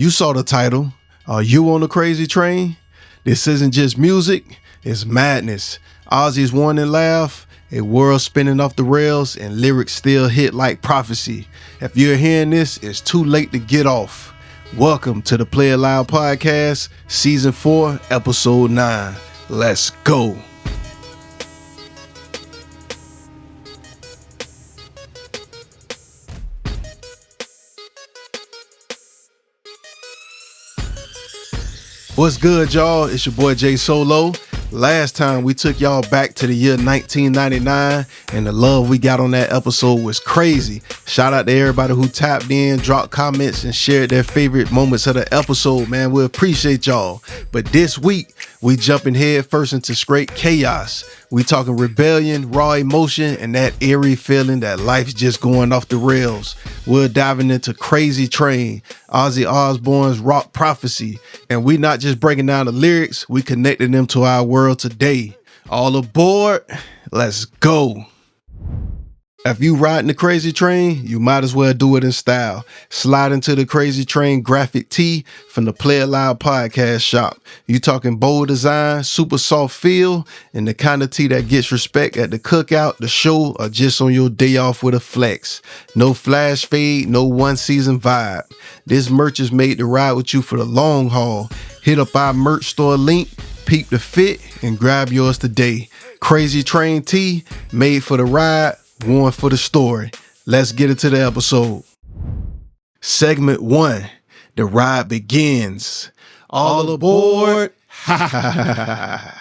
You saw the title. Are you on the crazy train? This isn't just music, it's madness. Ozzy's warning laugh, a world spinning off the rails, and lyrics still hit like prophecy. If you're hearing this, it's too late to get off. Welcome to the Play It Loud Podcast, Season 4, Episode 9. Let's go. What's good, y'all? It's your boy Jay Solo. Last time we took y'all back to the year 1999, and the love we got on that episode was crazy. Shout out to everybody who tapped in, dropped comments, and shared their favorite moments of the episode, man. We appreciate y'all. But this week, we jumping head first into straight chaos. We talking rebellion, raw emotion, and that eerie feeling that life's just going off the rails. We're diving into Crazy Train, Ozzy Osbourne's rock prophecy, and we not just breaking down the lyrics, we connecting them to our world today. All aboard, let's go. If you riding the Crazy Train, you might as well do it in style. Slide into the Crazy Train graphic tee from the Play It Loud Podcast shop. You talking bold design, super soft feel, and the kind of tee that gets respect at the cookout, the show, or just on your day off with a flex. No flash fade, no one season vibe. This merch is made to ride with you for the long haul. Hit up our merch store link, peep the fit, and grab yours today. Crazy Train tee, made for the ride, worn for the story. Let's get into the episode. Segment 1. The ride begins. All aboard. I.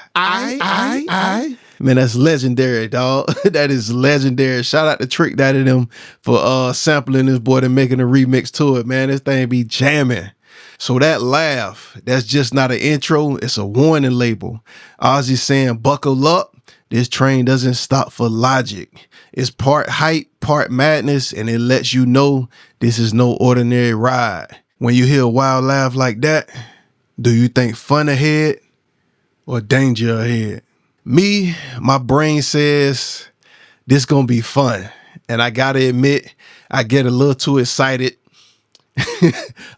Man, that's legendary, dog. That is legendary. Shout out to Trick Daddy them for sampling this boy and making a remix to it, man. This thing be jamming. So that laugh, that's just not an intro, it's a warning label. Ozzy saying, buckle up. This train doesn't stop for logic. It's part hype, part madness, and it lets you know this is no ordinary ride. When you hear a wild laugh like that, do you think fun ahead or danger ahead? Me, my brain says this gonna be fun. And I gotta admit, I get a little too excited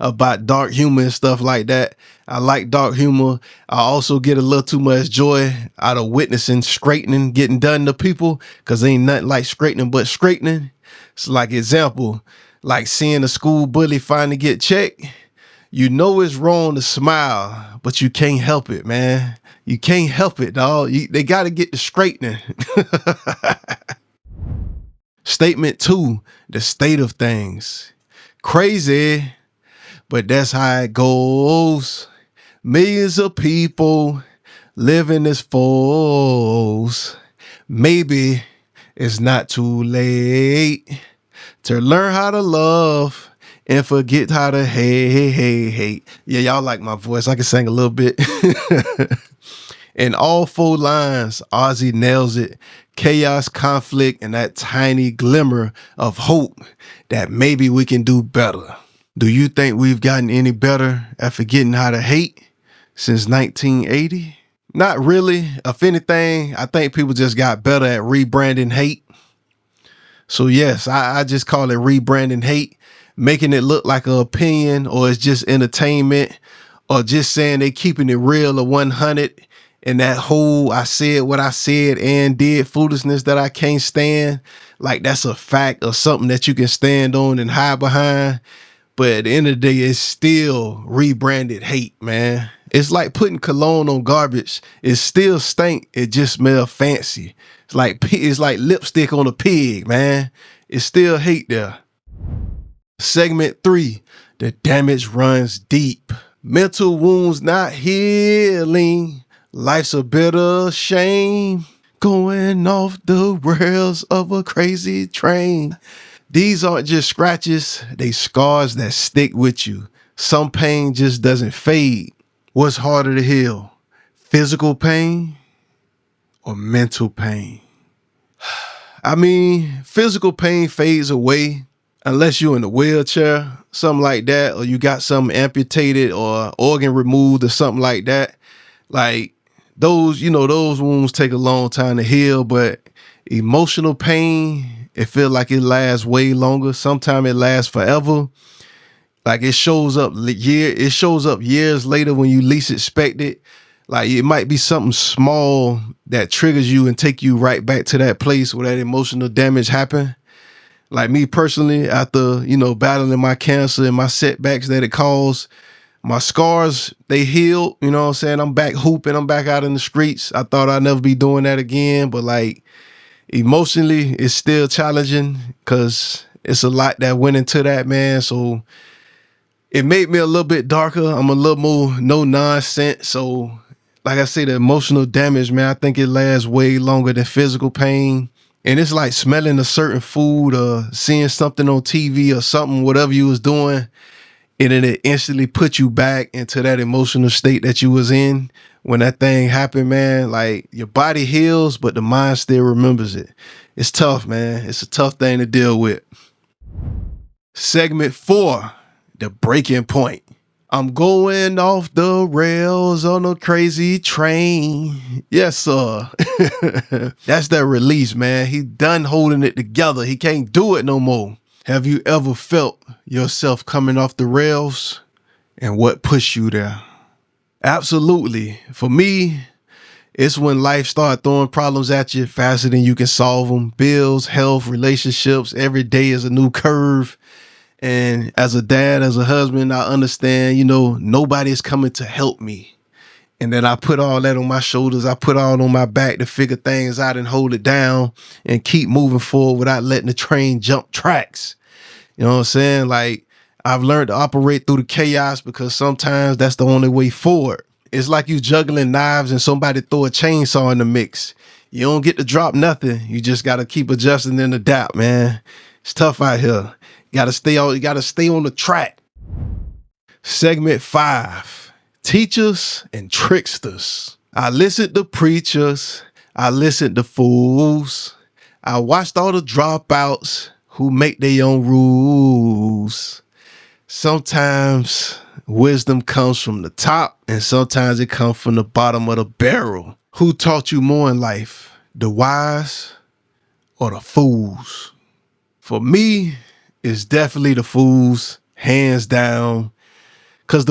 about dark humor and stuff like that. I like dark humor. I also get a little too much joy out of witnessing straightening getting done to people, because ain't nothing like straightening but straightening. It's like example, like seeing a school bully finally get checked. You know it's wrong to smile, but you can't help it, man. You can't help it, dog. They got to get the straightening. Statement 2, the state of things. Crazy, but that's how it goes. Millions of people living as foes. Maybe it's not too late to learn how to love and forget how to hate. Yeah, y'all like my voice. I can sing a little bit. In all 4 lines, Ozzy nails it. Chaos, conflict, and that tiny glimmer of hope that maybe we can do better. Do you think we've gotten any better at forgetting how to hate since 1980? Not really. If anything, I think people just got better at rebranding hate. So yes, I just call it rebranding hate, making it look like an opinion, or it's just entertainment, or just saying they keeping it real or 100. And that whole I said what I said and did foolishness that I can't stand, like that's a fact or something that you can stand on and hide behind. But at the end of the day, it's still rebranded hate, man. It's like putting cologne on garbage. It still stink. It just smells fancy. It's like lipstick on a pig, man. It's still hate there. Segment 3, the damage runs deep. Mental wounds not healing. Life's a bitter shame, going off the rails of a crazy train. These aren't just scratches, they scars that stick with you. Some pain just doesn't fade. What's harder to heal, physical pain or mental pain? I mean, physical pain fades away unless you're in a wheelchair, something like that, or you got something amputated or organ removed or something like that. Like, those wounds take a long time to heal, but emotional pain, it feels like it lasts way longer. Sometimes it lasts forever. Like it shows up years later when you least expect it. Like it might be something small that triggers you and take you right back to that place where that emotional damage happened. Like me personally, after, battling my cancer and my setbacks that it caused, my scars, they healed, you know what I'm saying? I'm back hooping, I'm back out in the streets. I thought I'd never be doing that again, but like emotionally, it's still challenging because it's a lot that went into that, man. So it made me a little bit darker. I'm a little more no nonsense. So like I say, the emotional damage, man, I think it lasts way longer than physical pain. And it's like smelling a certain food or seeing something on TV or something, whatever you was doing, and then it instantly put you back into that emotional state that you was in when that thing happened, man. Like your body heals, but the mind still remembers it. It's tough, man. It's a tough thing to deal with. Segment 4, the breaking point. I'm going off the rails on a crazy train. Yes, sir. That's that release, man. He done holding it together. He can't do it no more. Have you ever felt yourself coming off the rails? And what pushed you there? Absolutely. For me, it's when life starts throwing problems at you faster than you can solve them. Bills, health, relationships. Every day is a new curve. And as a dad, as a husband, I understand, nobody's coming to help me. And then I put all that on my shoulders. I put all on my back to figure things out and hold it down and keep moving forward without letting the train jump tracks. You know what I'm saying? Like, I've learned to operate through the chaos because sometimes that's the only way forward. It's like you juggling knives and somebody throw a chainsaw in the mix. You don't get to drop nothing. You just got to keep adjusting and adapt, man. It's tough out here. You gotta stay on the track. Segment 5, teachers and tricksters. I listened to preachers. I listened to fools. I watched all the dropouts who make their own rules. Sometimes wisdom comes from the top and sometimes it comes from the bottom of the barrel. Who taught you more in life? The wise or the fools? For me, it's definitely the fools, hands down. Because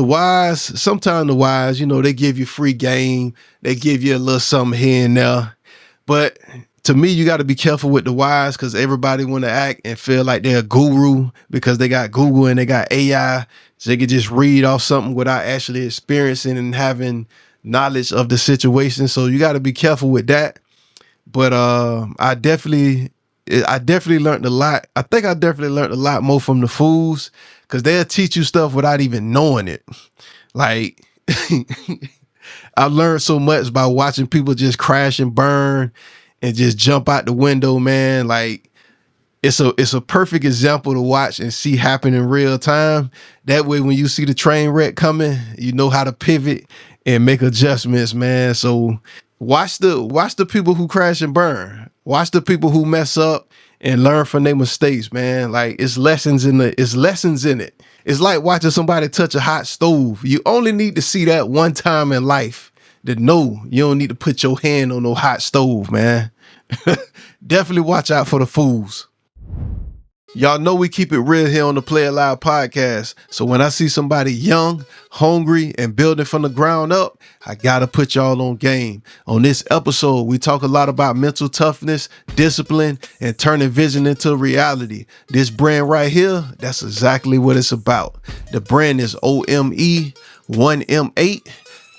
sometimes the wise, they give you free game. They give you a little something here and there. But to me, you got to be careful with the wise because everybody want to act and feel like they're a guru because they got Google and they got AI. So they can just read off something without actually experiencing and having knowledge of the situation. So you got to be careful with that. But I definitely learned a lot. I think I definitely learned a lot more from the fools because they'll teach you stuff without even knowing it. Like, I learned so much by watching people just crash and burn and just jump out the window, man. Like, it's a perfect example to watch and see happen in real time. That way, when you see the train wreck coming, you know how to pivot and make adjustments, man. So watch the people who crash and burn. Watch the people who mess up and learn from their mistakes, man. Like it's lessons in it. It's like watching somebody touch a hot stove. You only need to see that one time in life to know you don't need to put your hand on no hot stove, man. Definitely watch out for the fools. Y'all know we keep it real here on the Play It Loud podcast. So when I see somebody young, hungry, and building from the ground up, I gotta put y'all on game. On this episode, we talk a lot about mental toughness, discipline, and turning vision into reality. This brand right here, that's exactly what it's about. The brand is OME1M8,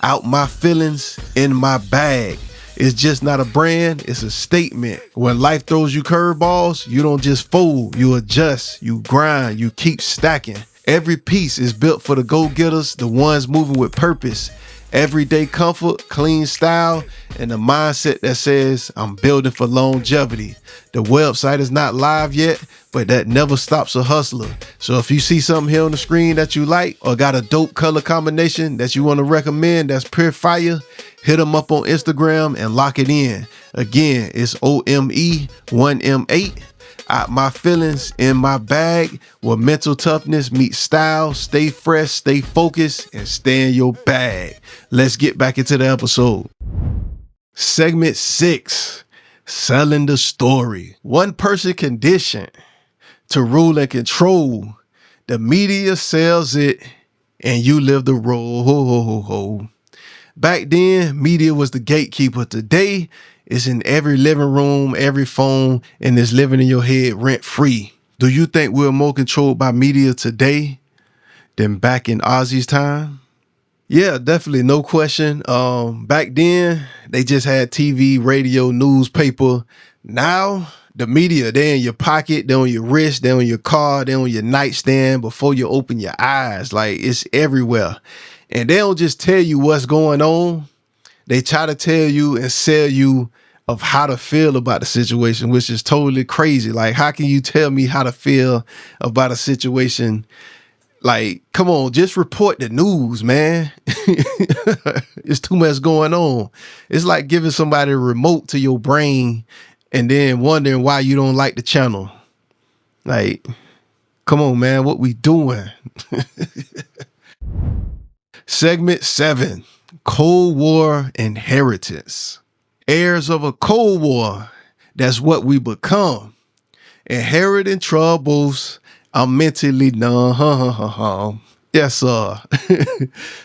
out my feelings, in my bag. It's just not a brand, it's a statement. When life throws you curveballs, you don't just fold, you adjust, you grind, you keep stacking. Every piece is built for the go-getters, the ones moving with purpose. Everyday comfort, clean style, and a mindset that says, I'm building for longevity. The website is not live yet, but that never stops a hustler. So if you see something here on the screen that you like or got a dope color combination that you want to recommend that's pure fire, hit them up on Instagram and lock it in. Again, it's OME1M8. Out my feelings, in my bag, where mental toughness meets style. Stay fresh, stay focused, and stay in your bag. Let's get back into the episode. Segment 6, selling the story. One person conditioned to rule and control The media sells it and you live the role. Back then, media was the gatekeeper. Today, it's in every living room, every phone, and it's living in your head rent free. Do you think we're more controlled by media today than back in Ozzy's time? Yeah, definitely. No question. Back then, they just had TV, radio, newspaper. Now, the media, they're in your pocket, they're on your wrist, they're on your car, they're on your nightstand before you open your eyes. Like, it's everywhere. And they don't just tell you what's going on. They try to tell you and sell you of how to feel about the situation, which is totally crazy. Like, how can you tell me how to feel about a situation? Like, come on, just report the news, man. It's too much going on. It's like giving somebody a remote to your brain and then wondering why you don't like the channel. Like, come on, man, what we doing? Segment 7, Cold War Inheritance. Heirs of a Cold War, that's what we become. Inheriting troubles, I'm mentally numb. Yes, sir.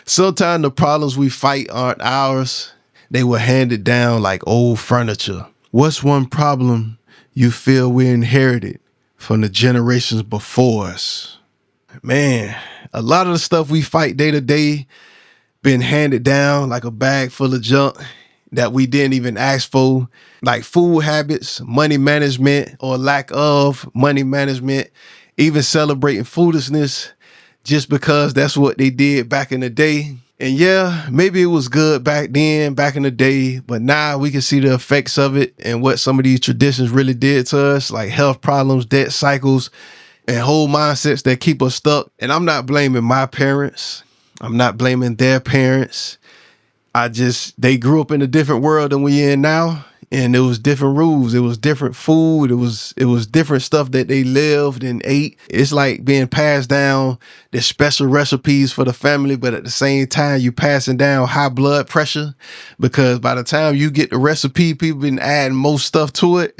Sometimes the problems we fight aren't ours. They were handed down like old furniture. What's one problem you feel we inherited from the generations before us? Man, a lot of the stuff we fight day to day been handed down like a bag full of junk that we didn't even ask for, like food habits, money management or lack of money management, even celebrating foolishness just because that's what they did back in the day. And yeah, maybe it was good back then, back in the day, but now we can see the effects of it and what some of these traditions really did to us, like health problems, debt cycles, and whole mindsets that keep us stuck. And I'm not blaming my parents. I'm not blaming their parents. They grew up in a different world than we in now. And it was different rules. It was different food. It was different stuff that they lived and ate. It's like being passed down the special recipes for the family, but at the same time, you passing down high blood pressure because by the time you get the recipe, people been adding more stuff to it.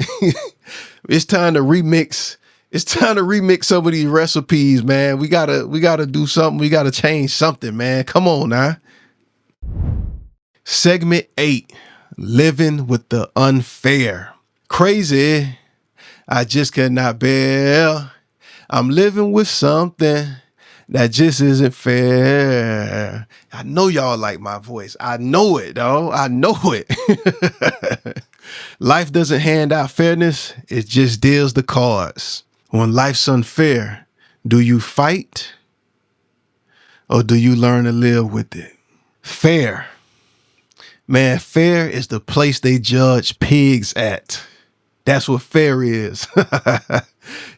It's time to remix. It's time to remix some of these recipes, man. We gotta do something. We gotta change something, man. Come on now. Segment 8. Living with the unfair. Crazy. I just cannot bear. I'm living with something that just isn't fair. I know y'all like my voice. I know it, though. I know it. Life doesn't hand out fairness. It just deals the cards. When life's unfair, do you fight or do you learn to live with it? Fair. Man, fair is the place they judge pigs at. That's what fair is.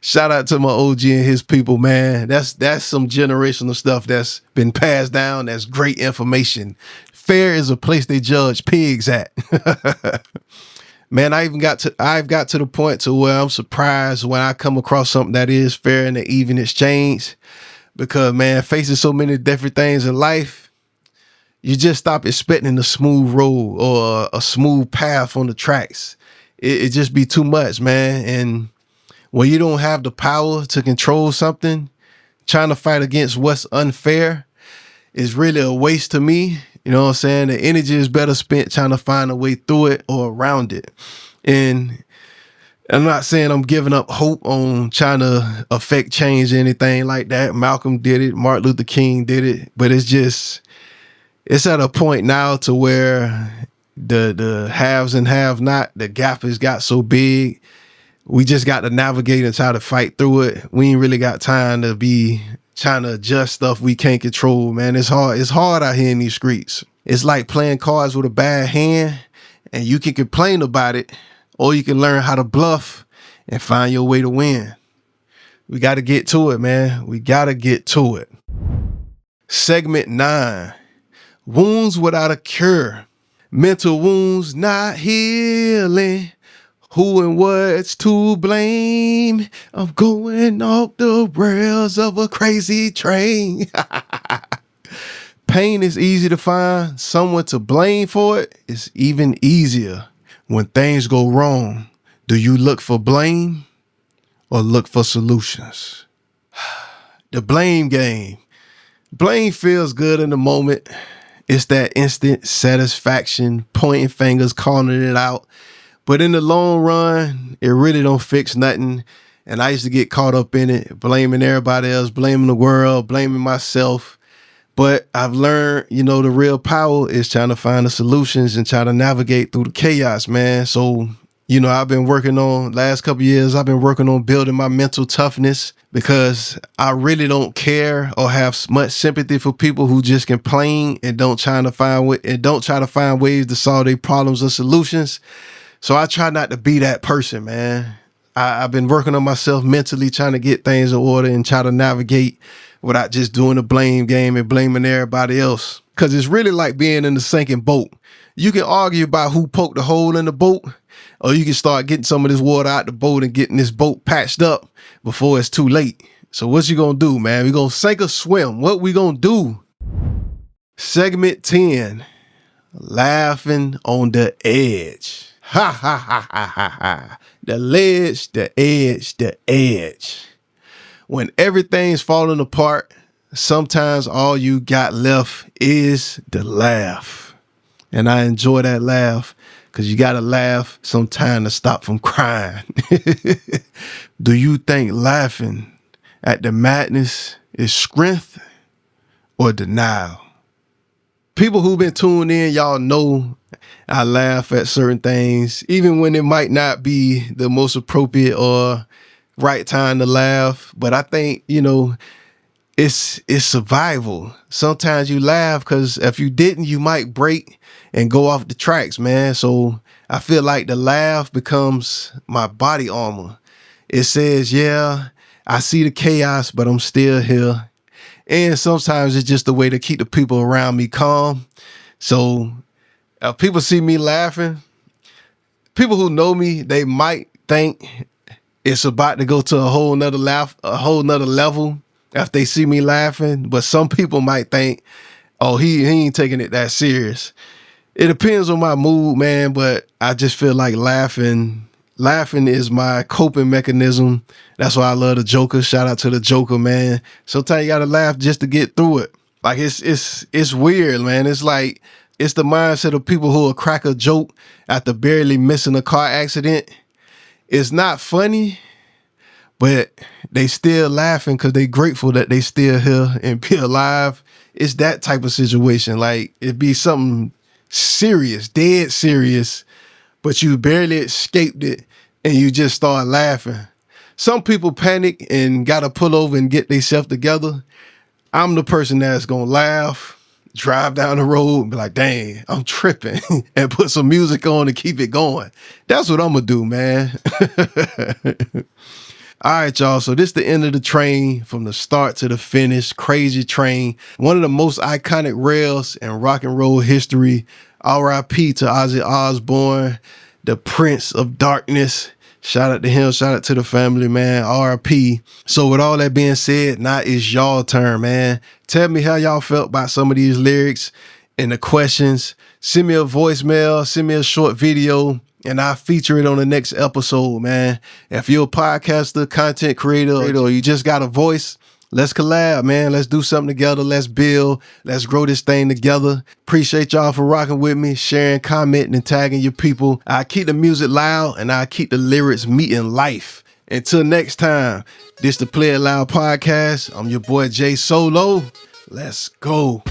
Shout out to my OG and his people, man. That's some generational stuff that's been passed down. That's great information. Fair is a place they judge pigs at. Man, I've got to the point to where I'm surprised when I come across something that is fair and an even exchange. Because, man, facing so many different things in life, you just stop expecting a smooth road or a smooth path on the tracks. It just be too much, man. And when you don't have the power to control something, trying to fight against what's unfair is really a waste to me. You know what I'm saying? The energy is better spent trying to find a way through it or around it. And I'm not saying I'm giving up hope on trying to affect change or anything like that. Malcolm did it. Martin Luther King did it. But it's at a point now to where the haves and have not, the gap has got so big. We just got to navigate and try to fight through it. We ain't really got time to be trying to adjust stuff we can't control, man. It's hard. It's hard out here in these streets. It's like playing cards with a bad hand, and you can complain about it, or you can learn how to bluff and find your way to win. We got to get to it, man. We got to get to it. Segment 9. Wounds without a cure. Mental wounds not healing. Who and what's to blame? I'm going off the rails of a crazy train. Pain is easy to find. Someone to blame for it is even easier. When things go wrong, do you look for blame or look for solutions? The blame game. Blame feels good in the moment. It's that instant satisfaction, pointing fingers, calling it out. But in the long run, it really don't fix nothing. And I used to get caught up in it, blaming everybody else, blaming the world, blaming myself. But I've learned, the real power is trying to find the solutions and try to navigate through the chaos, man. So, I've been last couple of years, I've been working on building my mental toughness because I really don't care or have much sympathy for people who just complain and don't try to find ways to solve their problems or solutions. So I try not to be that person, man. I've been working on myself mentally, trying to get things in order and try to navigate without just doing the blame game and blaming everybody else. Because it's really like being in the sinking boat. You can argue about who poked the hole in the boat, or you can start getting some of this water out the boat and getting this boat patched up before it's too late. So what you gonna do, man? We gonna sink or swim? What we gonna do? Segment 10, laughing on the edge. Ha ha ha ha ha ha. The ledge, the edge, the edge. When everything's falling apart, sometimes all you got left is the laugh. And I enjoy that laugh because you got to laugh sometime to stop from crying. Do you think laughing at the madness is strength or denial? People who've been tuned in, y'all know I laugh at certain things, even when it might not be the most appropriate or right time to laugh. But I think, it's survival. Sometimes you laugh because if you didn't, you might break and go off the tracks, man. So I feel like the laugh becomes my body armor. It says, yeah, I see the chaos, but I'm still here. And sometimes it's just a way to keep the people around me calm. So if people see me laughing, people who know me, they might think it's about to go to a whole nother level if they see me laughing. But some people might think, oh, he ain't taking it that serious. It depends on my mood, man. But I just feel like laughing is my coping mechanism. That's why I love the Joker. Shout out to the Joker, man. Sometimes you gotta laugh just to get through it. Like it's weird, man. It's like it's the mindset of people who will crack a joke after barely missing a car accident. It's not funny, but they still laughing because they grateful that they still here and be alive. It's that type of situation. Like it'd be something serious, dead serious, but you barely escaped it and you just start laughing. Some people panic and gotta pull over and get themselves together. I'm the person that's gonna laugh, drive down the road and be like, dang, I'm tripping and put some music on to keep it going. That's what I'm gonna do, man. All right, y'all. So this is the end of the train from the start to the finish. Crazy train. One of the most iconic rails in rock and roll history. R.I.P. to Ozzy Osbourne, the Prince of Darkness. Shout out to him. Shout out to the family, man. R.I.P. So with all that being said, now it's y'all turn, man. Tell me how y'all felt about some of these lyrics and the questions. Send me a voicemail. Send me a short video. And I'll feature it on the next episode, man. If you're a podcaster, content creator, or you just got a voice, let's collab, man. Let's do something together. Let's build. Let's grow this thing together. Appreciate y'all for rocking with me, sharing, commenting, and tagging your people. I keep the music loud, and I keep the lyrics meeting life. Until next time, this the Play It Loud podcast. I'm your boy Jay Solo. Let's go.